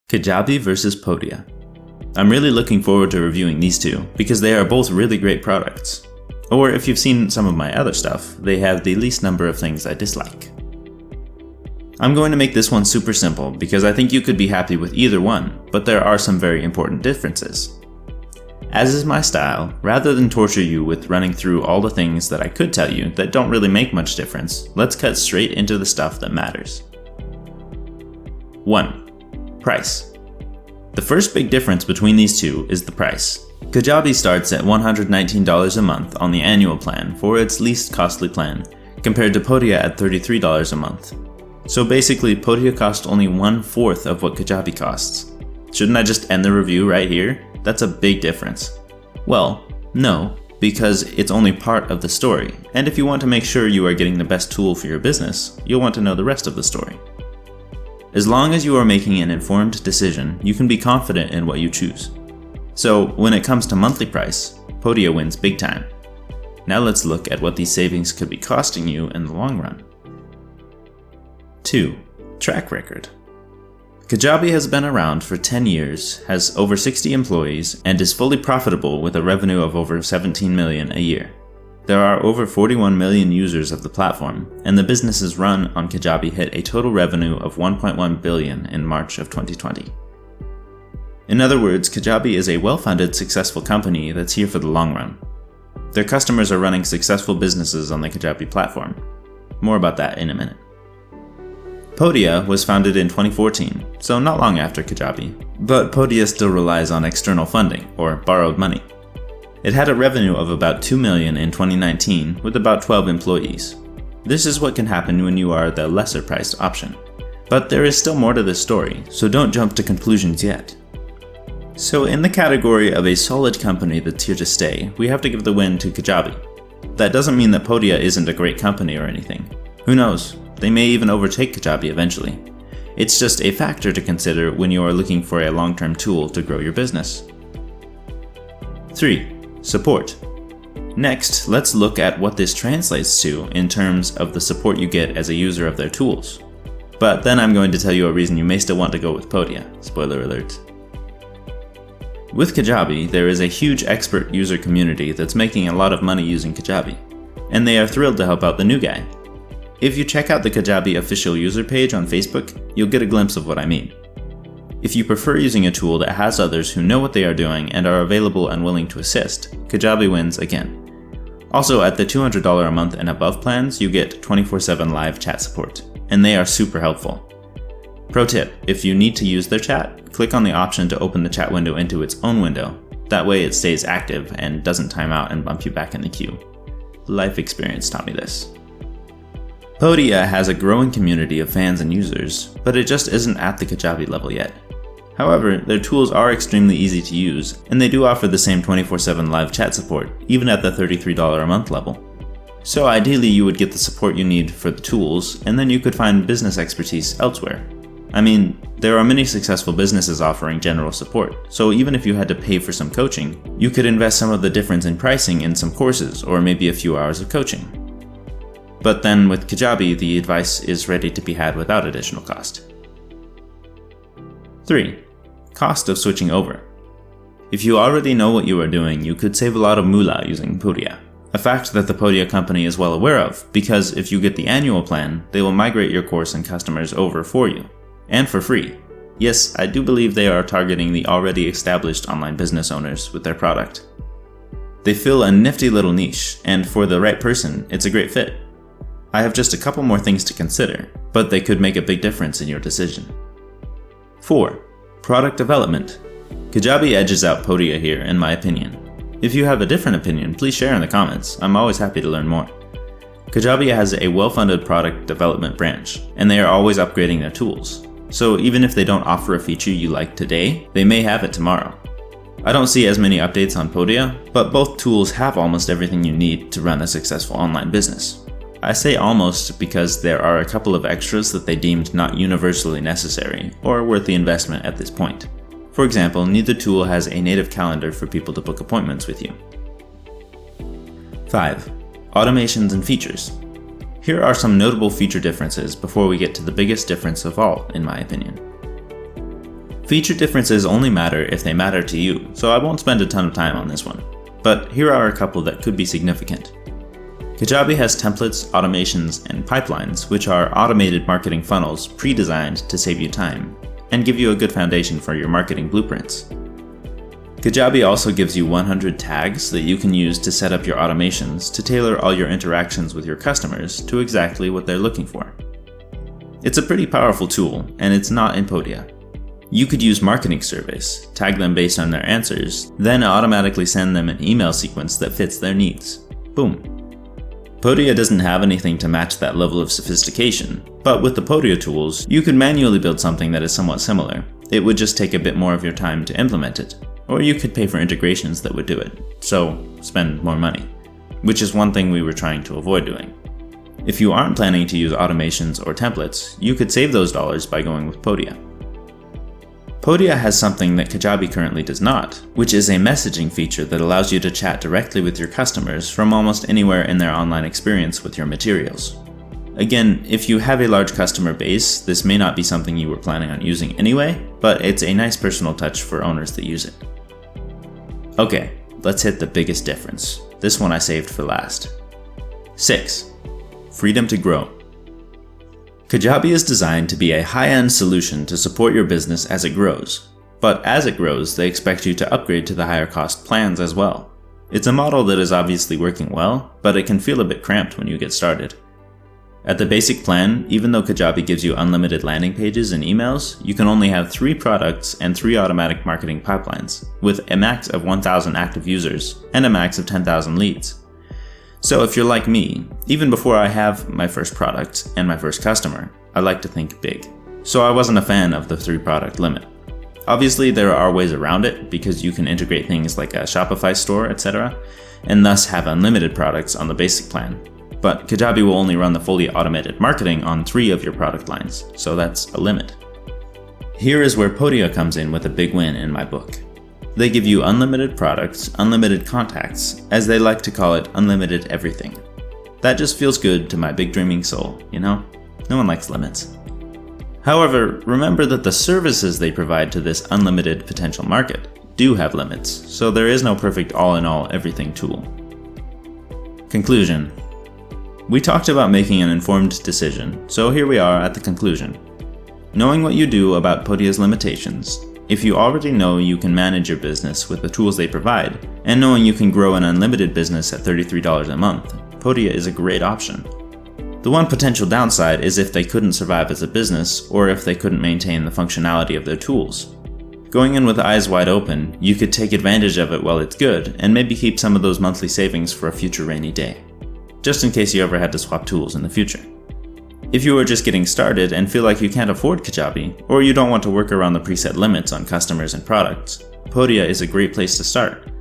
Kajabi versus Podia. I'm really looking forward to reviewing these two because they are both really great products. Or if you've seen some of my other stuff, they have the least number of things I dislike. I'm going to make this one super simple because I think you could be happy with either one, but there are some very important differences. As is my style, rather than torture you with running through all the things that I could tell you that don't really make much difference, let's cut straight into the stuff that matters. 1. Price. The first big difference between these two is the price. Kajabi starts at $119 a month on the annual plan for its least costly plan, compared to Podia at $33 a month. So basically, Podia costs only 1/4 of what Kajabi costs. Shouldn't I just end the review right here? That's a big difference. Well, no, because it's only part of the story, and if you want to make sure you are getting the best tool for your business, you'll want to know the rest of the story. As long as you are making an informed decision, you can be confident in what you choose. So when it comes to monthly price, Podia wins big time. Now let's look at what these savings could be costing you in the long run. 2. Track record. Kajabi has been around for 10 years, has over 60 employees, and is fully profitable with a revenue of over $17 million a year. There are over 41 million users of the platform, and the businesses run on Kajabi hit a total revenue of $1.1 billion in March of 2020. In other words, Kajabi is a well-funded, successful company that's here for the long run. Their customers are running successful businesses on the Kajabi platform. More about that in a minute. Podia was founded in 2014, so not long after Kajabi, but Podia still relies on external funding, or borrowed money. It had a revenue of about $2 million in 2019 with about 12 employees. This is what can happen when you are the lesser priced option. But there is still more to this story, so don't jump to conclusions yet. So in the category of a solid company that's here to stay, we have to give the win to Kajabi. That doesn't mean that Podia isn't a great company or anything. Who knows? They may even overtake Kajabi eventually. It's just a factor to consider when you are looking for a long-term tool to grow your business. 3. Support. Next, let's look at what this translates to in terms of the support you get as a user of their tools. But then I'm going to tell you a reason you may still want to go with Podia. Spoiler alert. With Kajabi, there is a huge expert user community that's making a lot of money using Kajabi, and they are thrilled to help out the new guy. If you check out the Kajabi official user page on Facebook, you'll get a glimpse of what I mean. If you prefer using a tool that has others who know what they are doing and are available and willing to assist, Kajabi wins again. Also, at the $200 a month and above plans, you get 24/7 live chat support, and they are super helpful. Pro tip, if you need to use their chat, click on the option to open the chat window into its own window. That way it stays active and doesn't time out and bump you back in the queue. Life experience taught me this. Podia has a growing community of fans and users, but it just isn't at the Kajabi level yet. However, their tools are extremely easy to use, and they do offer the same 24/7 live chat support, even at the $33 a month level. So ideally you would get the support you need for the tools, and then you could find business expertise elsewhere. I mean, there are many successful businesses offering general support, so even if you had to pay for some coaching, you could invest some of the difference in pricing in some courses or maybe a few hours of coaching. But then with Kajabi, the advice is ready to be had without additional cost. 3. Cost of switching over. If you already know what you are doing, you could save a lot of moolah using Podia. A fact that the Podia company is well aware of, because if you get the annual plan, they will migrate your course and customers over for you. And for free. Yes, I do believe they are targeting the already established online business owners with their product. They fill a nifty little niche, and for the right person, it's a great fit. I have just a couple more things to consider, but they could make a big difference in your decision. 4. Product development. Kajabi edges out Podia here, in my opinion. If you have a different opinion, please share in the comments. I'm always happy to learn more. Kajabi has a well-funded product development branch, and they are always upgrading their tools. So even if they don't offer a feature you like today, they may have it tomorrow. I don't see as many updates on Podia, but both tools have almost everything you need to run a successful online business. I say almost because there are a couple of extras that they deemed not universally necessary or worth the investment at this point. For example, neither tool has a native calendar for people to book appointments with you. 5. Automations and features. Here are some notable feature differences before we get to the biggest difference of all, in my opinion. Feature differences only matter if they matter to you, so I won't spend a ton of time on this one. But here are a couple that could be significant. Kajabi has templates, automations, and pipelines, which are automated marketing funnels pre-designed to save you time and give you a good foundation for your marketing blueprints. Kajabi also gives you 100 tags that you can use to set up your automations to tailor all your interactions with your customers to exactly what they're looking for. It's a pretty powerful tool, and it's not in Podia. You could use marketing surveys, tag them based on their answers, then automatically send them an email sequence that fits their needs. Boom. Podia doesn't have anything to match that level of sophistication, but with the Podia tools, you could manually build something that is somewhat similar. It would just take a bit more of your time to implement it, or you could pay for integrations that would do it, so spend more money, which is one thing we were trying to avoid doing. If you aren't planning to use automations or templates, you could save those dollars by going with Podia. Podia has something that Kajabi currently does not, which is a messaging feature that allows you to chat directly with your customers from almost anywhere in their online experience with your materials. Again, if you have a large customer base, this may not be something you were planning on using anyway, but it's a nice personal touch for owners that use it. Okay, let's hit the biggest difference. This one I saved for last. 6. Freedom to grow. Kajabi is designed to be a high-end solution to support your business as it grows. But as it grows, they expect you to upgrade to the higher cost plans as well. It's a model that is obviously working well, but it can feel a bit cramped when you get started. At the basic plan, even though Kajabi gives you unlimited landing pages and emails, you can only have 3 products and 3 automatic marketing pipelines, with a max of 1,000 active users and a max of 10,000 leads. So if you're like me, even before I have my first product and my first customer, I like to think big. So I wasn't a fan of the 3 product limit. Obviously there are ways around it because you can integrate things like a Shopify store, etc., and thus have unlimited products on the basic plan. But Kajabi will only run the fully automated marketing on 3 of your product lines, so that's a limit. Here is where Podia comes in with a big win in my book. They give you unlimited products, unlimited contacts, as they like to call it, unlimited everything. That just feels good to my big dreaming soul, you know? No one likes limits. However, remember that the services they provide to this unlimited potential market do have limits, so there is no perfect all-in-all everything tool. Conclusion. We talked about making an informed decision, so here we are at the conclusion. Knowing what you do about Podia's limitations, if you already know you can manage your business with the tools they provide, and knowing you can grow an unlimited business at $33 a month, Podia is a great option. The one potential downside is if they couldn't survive as a business, or if they couldn't maintain the functionality of their tools. Going in with eyes wide open, you could take advantage of it while it's good, and maybe keep some of those monthly savings for a future rainy day, just in case you ever had to swap tools in the future. If you are just getting started and feel like you can't afford Kajabi, or you don't want to work around the preset limits on customers and products, Podia is a great place to start.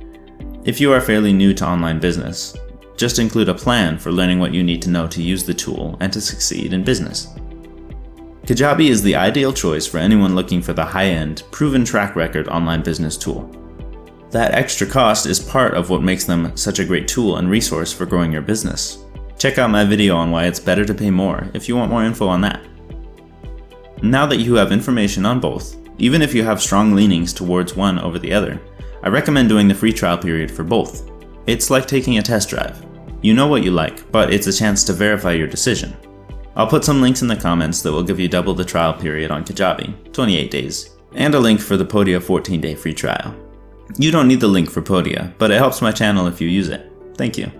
If you are fairly new to online business, just include a plan for learning what you need to know to use the tool and to succeed in business. Kajabi is the ideal choice for anyone looking for the high-end, proven track record online business tool. That extra cost is part of what makes them such a great tool and resource for growing your business. Check out my video on why it's better to pay more if you want more info on that. Now that you have information on both, even if you have strong leanings towards one over the other, I recommend doing the free trial period for both. It's like taking a test drive. You know what you like, but it's a chance to verify your decision. I'll put some links in the comments that will give you double the trial period on Kajabi, 28 days, and a link for the Podia 14-day free trial. You don't need the link for Podia, but it helps my channel if you use it. Thank you.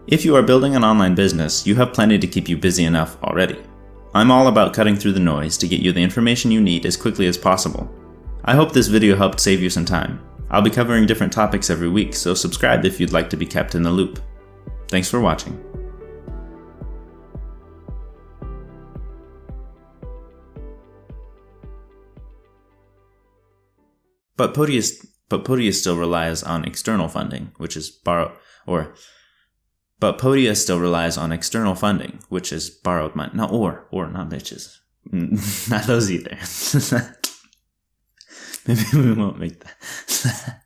If you are building an online business, you have plenty to keep you busy enough already. I'm all about cutting through the noise to get you the information you need as quickly as possible. I hope this video helped save you some time. I'll be covering different topics every week, so subscribe if you'd like to be kept in the loop. Thanks for watching. But Podia still relies on external funding, which is borrowed money. No, not bitches. Not those either. Maybe we won't make that.